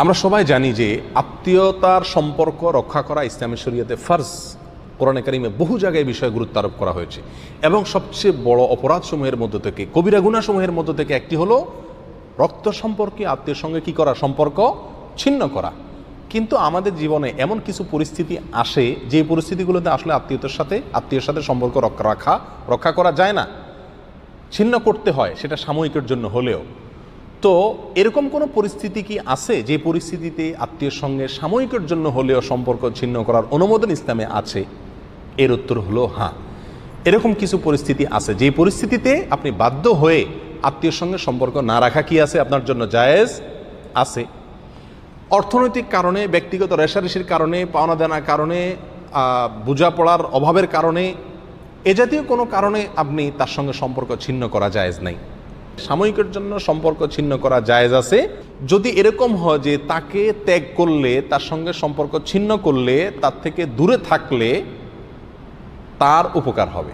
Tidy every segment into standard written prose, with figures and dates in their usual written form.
আমরা সবাই জানি যে আত্মীয়তার সম্পর্ক রক্ষা করা ইসলামী শরীয়তে ফরজ। কোরআনে কারিমে বহু জায়গায় বিষয়ে গুরুত্ব আরোপ করা হয়েছে এবং সবচেয়ে বড় অপরাধসমূহের মধ্যে থেকে, কবিরা গুনাহসমূহের মধ্যে থেকে একটি হলো রক্ত সম্পর্কে আত্মীয়ের সঙ্গে কি করা, সম্পর্ক ছিন্ন করা। কিন্তু আমাদের জীবনে এমন কিছু পরিস্থিতি আসে যে পরিস্থিতিগুলোতে আসলে আত্মীয়ের সাথে সম্পর্ক রক্ষা করা যায় না, ছিন্ন করতে হয়, সেটা সাময়িকের জন্য হলেও। তো এরকম কোনো পরিস্থিতি কি আছে যে পরিস্থিতিতে আত্মীয়ের সঙ্গে সাময়িকের জন্য হলেও সম্পর্ক ছিন্ন করার অনুমোদন ইসলামে আছে? এর উত্তর হলো হ্যাঁ, এরকম কিছু পরিস্থিতি আছে যে পরিস্থিতিতে আপনি বাধ্য হয়ে আত্মীয়ের সঙ্গে সম্পর্ক না রাখা কি আছে, আপনার জন্য জায়েজ আছে। অর্থনৈতিক কারণে, ব্যক্তিগত রেষারেষির কারণে, পাওনা দেনার কারণে, বোঝাপড়ার অভাবের কারণে, এ জাতীয় কোনো কারণে আপনি তার সঙ্গে সম্পর্ক ছিন্ন করা জায়েজ নাই। সাময়িকের জন্য সম্পর্ক ছিন্ন করা জায়েজ আছে যদি এরকম হয় যে তাকে ত্যাগ করলে, তার সঙ্গে সম্পর্ক ছিন্ন করলে, তার থেকে দূরে থাকলে তার উপকার হবে।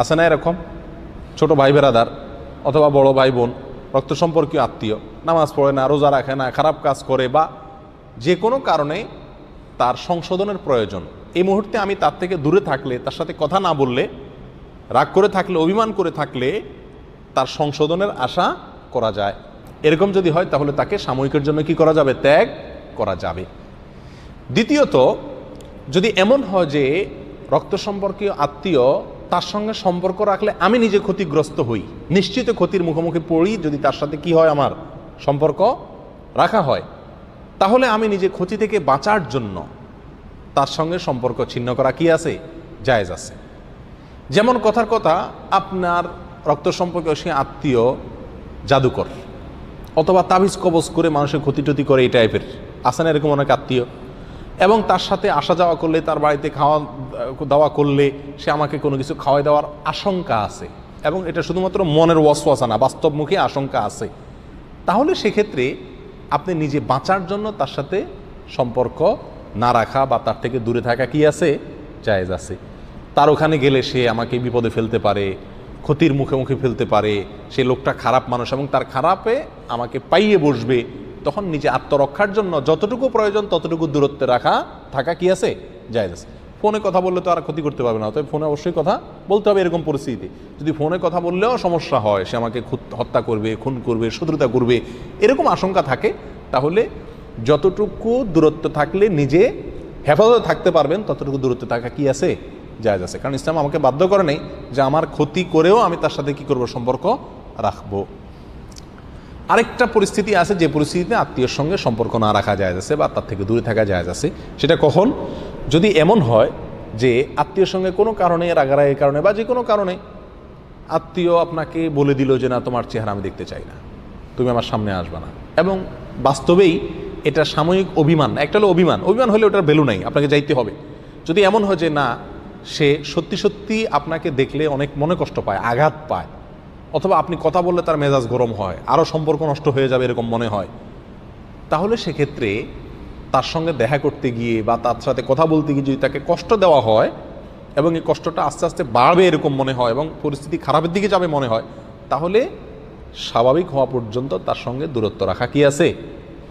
আছে না এরকম? ছোট ভাই বেরাদার অথবা বড় ভাই বোন, রক্ত সম্পর্কীয় আত্মীয়, নামাজ পড়ে না, রোজা রাখে না, খারাপ কাজ করে, বা যে কোনো কারণে তার সংশোধনের প্রয়োজন, এই মুহূর্তে আমি তার থেকে দূরে থাকলে, তার সাথে কথা না বললে, রাগ করে থাকলে, অভিমান করে থাকলে তার সংশোধনের আশা করা যায়। এরকম যদি হয় তাহলে তাকে সাময়িকের জন্য কি করা যাবে, ত্যাগ করা যাবে। দ্বিতীয়ত, যদি এমন হয় যে রক্ত সম্পর্কীয় আত্মীয়, তার সঙ্গে সম্পর্ক রাখলে আমি নিজে ক্ষতিগ্রস্ত হই, নিশ্চিত ক্ষতির মুখোমুখি পড়ি, যদি তার সাথে কি হয়, আমার সম্পর্ক রাখা হয়, তাহলে আমি নিজে ক্ষতি থেকে বাঁচার জন্য তার সঙ্গে সম্পর্ক ছিন্ন করা কি আছে, জায়েজ আছে। যেমন কথার কথা, আপনার রক্ত সম্পর্কীয় সে আত্মীয় জাদুকর অথবা তাবিজ কবজ করে মানুষের ক্ষতি টতি করে, এই টাইপের আছে না এরকম অনেক আত্মীয়, এবং তার সাথে আসা যাওয়া করলে, তার বাড়িতে খাওয়া দাওয়া করলে সে আমাকে কোনো কিছু খাওয়াই দেওয়ার আশঙ্কা আছে, এবং এটা শুধুমাত্র মনের ওয়াসওয়াসা না, বাস্তবমুখী আশঙ্কা আছে, তাহলে সেক্ষেত্রে আপনি নিজে বাঁচার জন্য তার সাথে সম্পর্ক না রাখা বা তার থেকে দূরে থাকা কি আছে, জায়েজ আছে। তার ওখানে গেলে সে আমাকে বিপদে ফেলতে পারে, ক্ষতির মুখে ফেলতে পারে, সে লোকটা খারাপ মানুষ এবং তার খারাপে আমাকে পাইয়ে বসবে, তখন নিজে আত্মরক্ষার জন্য যতটুকু প্রয়োজন ততটুকু দূরত্বে থাকা কি আছে, জায়েজ আছে। ফোনে কথা বললে তো আর ক্ষতি করতে পারবে না, তবে ফোনে অবশ্যই কথা বলতে হবে। এরকম পরিস্থিতি যদি ফোনে কথা বললেও সমস্যা হয়, সে আমাকে হত্যা করবে, খুন করবে, শত্রুতা করবে, এরকম আশঙ্কা থাকে, তাহলে যতটুকু দূরত্ব থাকলে নিজে হেফাজতে থাকতে পারবেন ততটুকু দূরত্বে থাকা কি আছে, জায়েজ আছে। কারণ ইসলাম আমাকে বাধ্য করে নেই যে আমার ক্ষতি করেও আমি তার সাথে কি করব, সম্পর্ক রাখবো। আরেকটা পরিস্থিতি আছে যে পরিস্থিতিতে আত্মীয়ের সঙ্গে সম্পর্ক না রাখা জায়েজ আছে বা তার থেকে দূরে থাকা জায়েজ আছে। সেটা কখন? যদি এমন হয় যে আত্মীয়ের সঙ্গে কোনো কারণে, রাগারাগির কারণে বা যে কোনো কারণে আত্মীয় আপনাকে বলে দিল যে না, তোমার চেহারা আমি দেখতে চাই না, তুমি আমার সামনে আসবে না, এবং বাস্তবেই এটা সাময়িক অভিমান, একটা হলো অভিমান হলে ওটার ভ্যালু নাই, আপনাকে যাইতে হবে। যদি এমন হয় যে না, সে সত্যি সত্যি আপনাকে দেখলে অনেক মনে কষ্ট পায়, আঘাত পায়, অথবা আপনি কথা বললে তার মেজাজ গরম হয়, আরও সম্পর্ক নষ্ট হয়ে যাবে এরকম মনে হয়, তাহলে সেক্ষেত্রে তার সঙ্গে দেখা করতে গিয়ে বা তার সাথে কথা বলতে গিয়ে যদি তাকে কষ্ট দেওয়া হয় এবং এই কষ্টটা আস্তে আস্তে বাড়বে এরকম মনে হয় এবং পরিস্থিতি খারাপের দিকে যাবে মনে হয়, তাহলে স্বাভাবিক হওয়া পর্যন্ত তার সঙ্গে দূরত্ব রাখা কি আছে,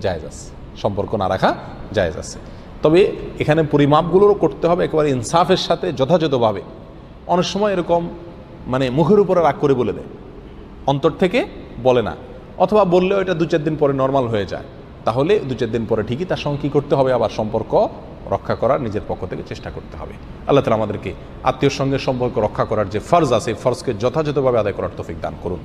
জায়েজ আছে, সম্পর্ক না রাখা জায়েজ আছে। তবে এখানে পরিমাপগুলোরও করতে হবে একেবারে ইনসাফের সাথে, যথাযথভাবে। অনেক সময় এরকম মুখের উপরে রাগ করে বলে দেয়, অন্তর থেকে বলে না, অথবা বললেও এটা 2-4 দিন পরে নর্মাল হয়ে যায়, তাহলে 2-4 দিন পরে ঠিকই তার সঙ্গে কী করতে হবে, আবার সম্পর্ক রক্ষা করার নিজের পক্ষ থেকে চেষ্টা করতে হবে। আল্লাহ তাআলা আমাদেরকে আত্মীয়র সঙ্গে সম্পর্ক রক্ষা করার যে ফরজ আছে, ফরজকে যথাযথভাবে আদায় করার তৌফিক দান করুন।